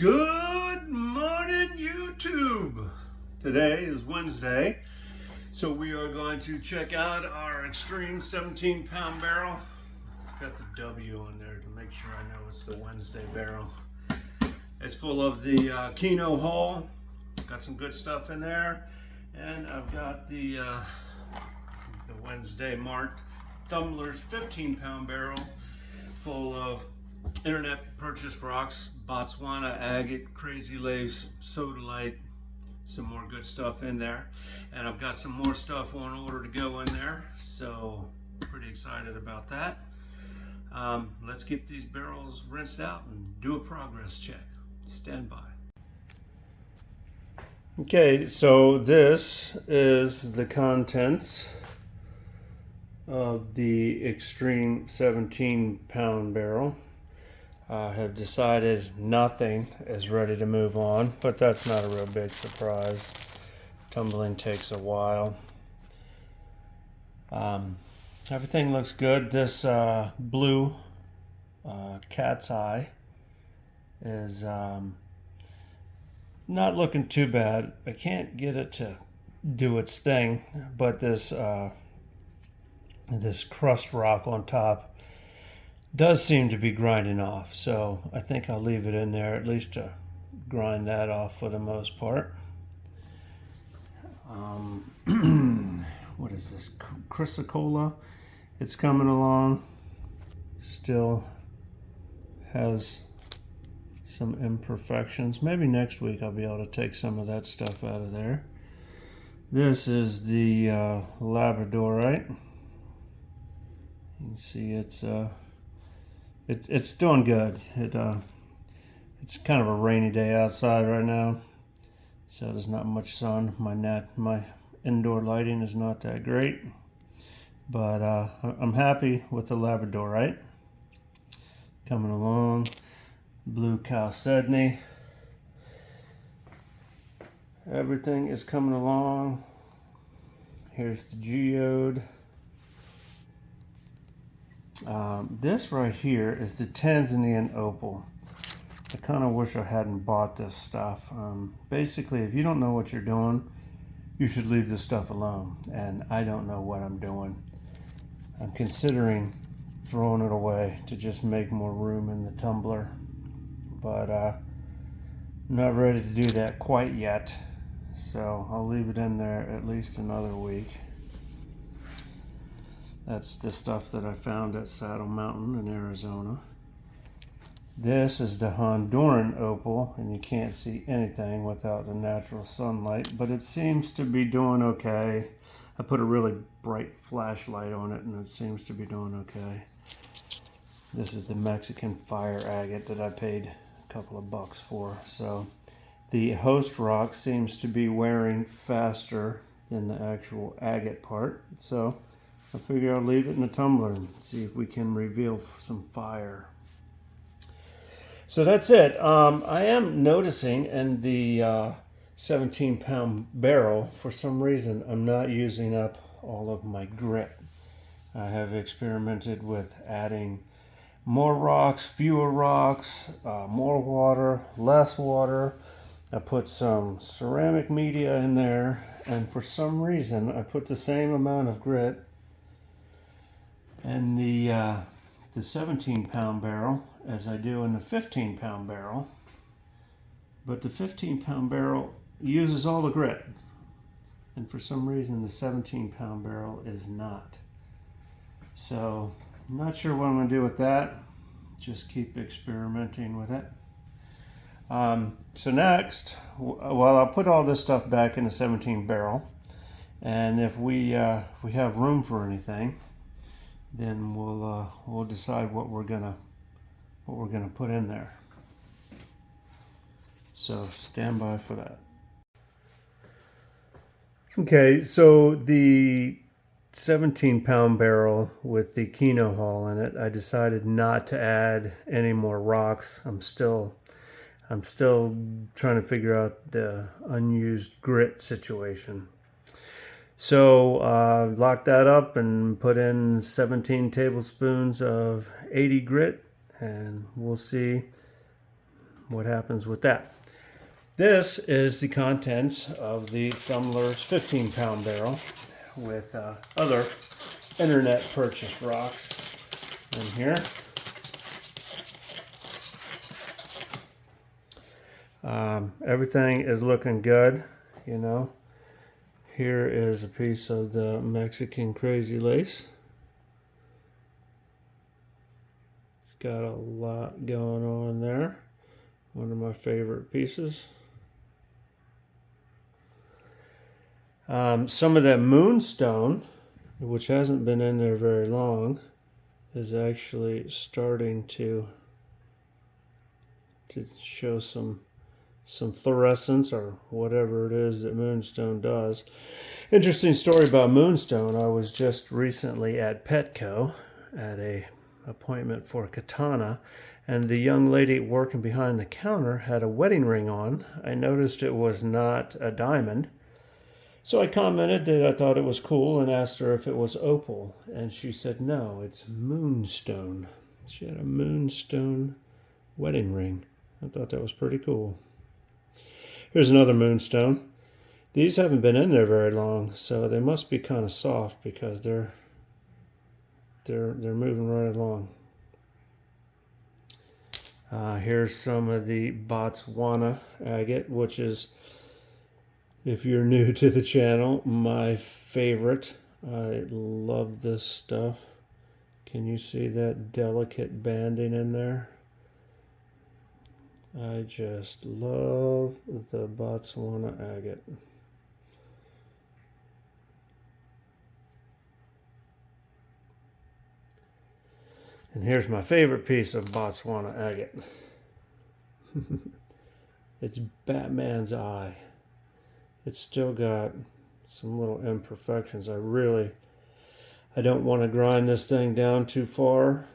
Good morning, YouTube. Today is Wednesday, so we are going to check out our Extreme 17-pound barrel. Got the W on there to make sure I know it's the Wednesday barrel. It's full of the Kino hull. Got some good stuff in there, and I've got the Wednesday marked Thumlers 15-pound barrel full of internet purchase rocks, Botswana Agate, Crazy Lace, Sodalite, some more good stuff in there. And I've got some more stuff on order to go in there, so pretty excited about that. Let's get these barrels rinsed out and do a progress check. Stand by. Okay, so this is the contents of the Extreme 17-pound barrel. I have decided nothing is ready to move on, but that's not a real big surprise. Tumbling takes a while. Everything looks good. This blue cat's eye is not looking too bad. I can't get it to do its thing, but this crust rock on top does seem to be grinding off, so I think I'll leave it in there at least to grind that off for the most part. What is this? Chrysocola. It's coming along. Still has some imperfections. Maybe next week I'll be able to take some of that stuff out of there. This is the Labradorite. You can see it's doing good. It's kind of a rainy day outside right now, so there's not much sun. My indoor lighting is not that great, but I'm happy with the Labradorite coming along. Blue Chalcedony. Everything is coming along. Here's the Geode. This right here is the Tanzanian Opal. I kind of wish I hadn't bought this stuff. Basically, if you don't know what you're doing, you should leave this stuff alone. And I don't know what I'm doing. I'm considering throwing it away to just make more room in the tumbler. But I'm not ready to do that quite yet. So I'll leave it in there at least another week. That's the stuff that I found at Saddle Mountain in Arizona. This is the Honduran Opal, and you can't see anything without the natural sunlight, but it seems to be doing okay. I put a really bright flashlight on it, and it seems to be doing okay. This is the Mexican fire agate that I paid a couple of bucks for. So the host rock seems to be wearing faster than the actual agate part. So I figure I'll leave it in the tumbler and see if we can reveal some fire. So that's it. I am noticing in the 17-pound barrel, for some reason, I'm not using up all of my grit. I have experimented with adding more rocks, fewer rocks, more water, less water. I put some ceramic media in there, and for some reason, I put the same amount of grit in the 17-pound barrel as I do in the 15-pound barrel, but the 15-pound barrel uses all the grit, and for some reason the 17-pound barrel is not. So I'm not sure what I'm going to do with that. Just keep experimenting with it. So next, well, I'll put all this stuff back in the 17 barrel, and if we have room for anything, then we'll decide what we're gonna put in there. So stand by for that. Okay, so the 17-pound barrel with the Kino hull in it, I decided not to add any more rocks. I'm still trying to figure out the unused grit situation. So lock that up and put in 17 tablespoons of 80 grit, and we'll see what happens with that. This is the contents of the Thumlers 15-pound barrel with other internet purchased rocks in here. Everything is looking good, you know. Here is a piece of the Mexican crazy lace. It's got a lot going on there. One of my favorite pieces. Some of that moonstone, which hasn't been in there very long, is actually starting to show some fluorescence or whatever it is that moonstone does. Interesting story about moonstone. I was just recently at Petco at a appointment for katana, and the young lady working behind the counter had a wedding ring on. I noticed it was not a diamond, so I commented that I thought it was cool and asked her if it was opal, and she said no, it's moonstone. She had a moonstone wedding ring. I thought that was pretty cool. Here's another moonstone. These haven't been in there very long, so they must be kind of soft because they're moving right along. Here's some of the Botswana Agate, which is, if you're new to the channel, my favorite. I love this stuff. Can you see that delicate banding in there? I just love the Botswana Agate. And here's my favorite piece of Botswana Agate. It's Batman's eye. It's still got some little imperfections. I don't want to grind this thing down too far.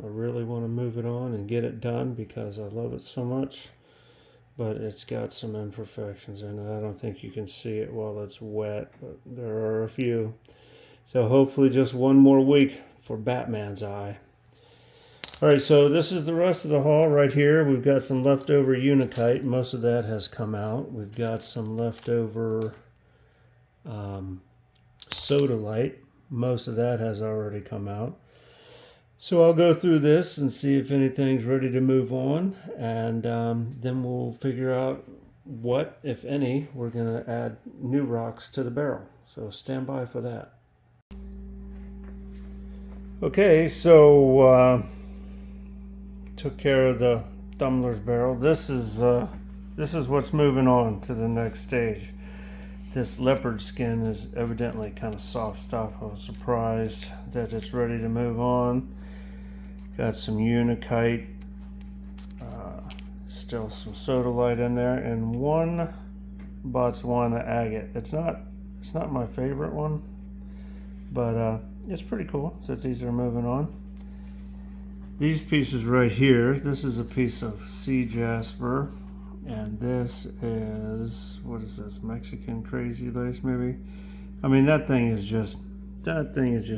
I really want to move it on and get it done because I love it so much. But it's got some imperfections in it. I don't think you can see it while it's wet, but there are a few. So hopefully just one more week for Batman's eye. Alright, so this is the rest of the haul right here. We've got some leftover unitite. Most of that has come out. We've got some leftover sodalite. Most of that has already come out. So I'll go through this and see if anything's ready to move on. And then we'll figure out what, if any, we're going to add new rocks to the barrel. So stand by for that. Okay, so took care of the Thumlers barrel. This is what's moving on to the next stage. This leopard skin is evidently kind of soft stuff. I was surprised that it's ready to move on. Got some unitite, still some sodalite in there, and one Botswana agate. It's not my favorite one, but it's pretty cool since these are moving on. These pieces right here, this is a piece of sea jasper, and this is, what is this, Mexican crazy lace maybe? I mean, that thing is just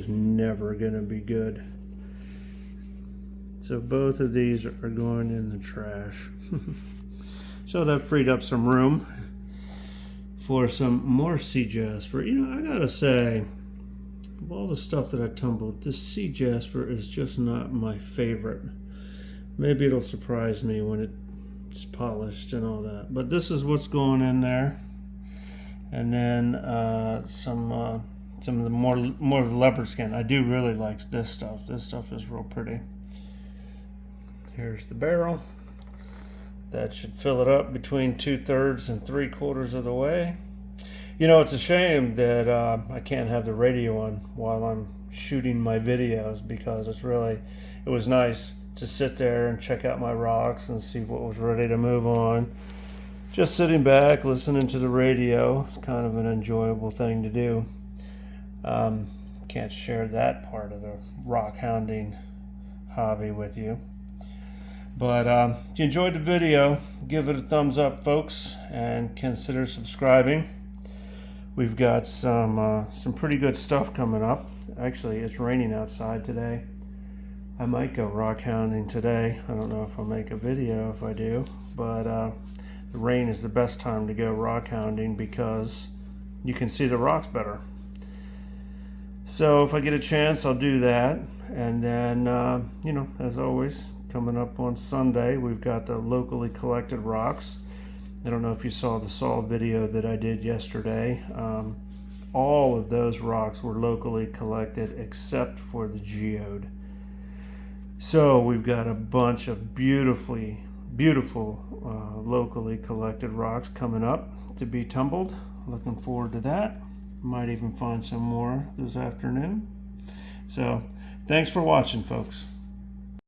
never gonna be good. So both of these are going in the trash. So that freed up some room for some more sea jasper. You know, I gotta say, of all the stuff that I tumbled, this sea jasper is just not my favorite. Maybe it'll surprise me when it's polished and all that. But this is what's going in there. And then some of the more of the leopard skin. I do really like this stuff. This stuff is real pretty. Here's the barrel. That should fill it up between 2/3 and 3/4 of the way. You know, it's a shame that I can't have the radio on while I'm shooting my videos, because it was nice to sit there and check out my rocks and see what was ready to move on. Just sitting back, listening to the radio, it's kind of an enjoyable thing to do. Can't share that part of the rock hounding hobby with you. But if you enjoyed the video, give it a thumbs up, folks, and consider subscribing. We've got some pretty good stuff coming up. Actually, it's raining outside today. I might go rock hounding today. I don't know if I'll make a video if I do, but the rain is the best time to go rock hounding because you can see the rocks better. So if I get a chance, I'll do that. And then, you know, as always, coming up on Sunday, we've got the locally collected rocks. I don't know if you saw the saw video that I did yesterday. All of those rocks were locally collected except for the geode. So we've got a bunch of beautiful locally collected rocks coming up to be tumbled. Looking forward to that. Might even find some more this afternoon. So thanks for watching, folks.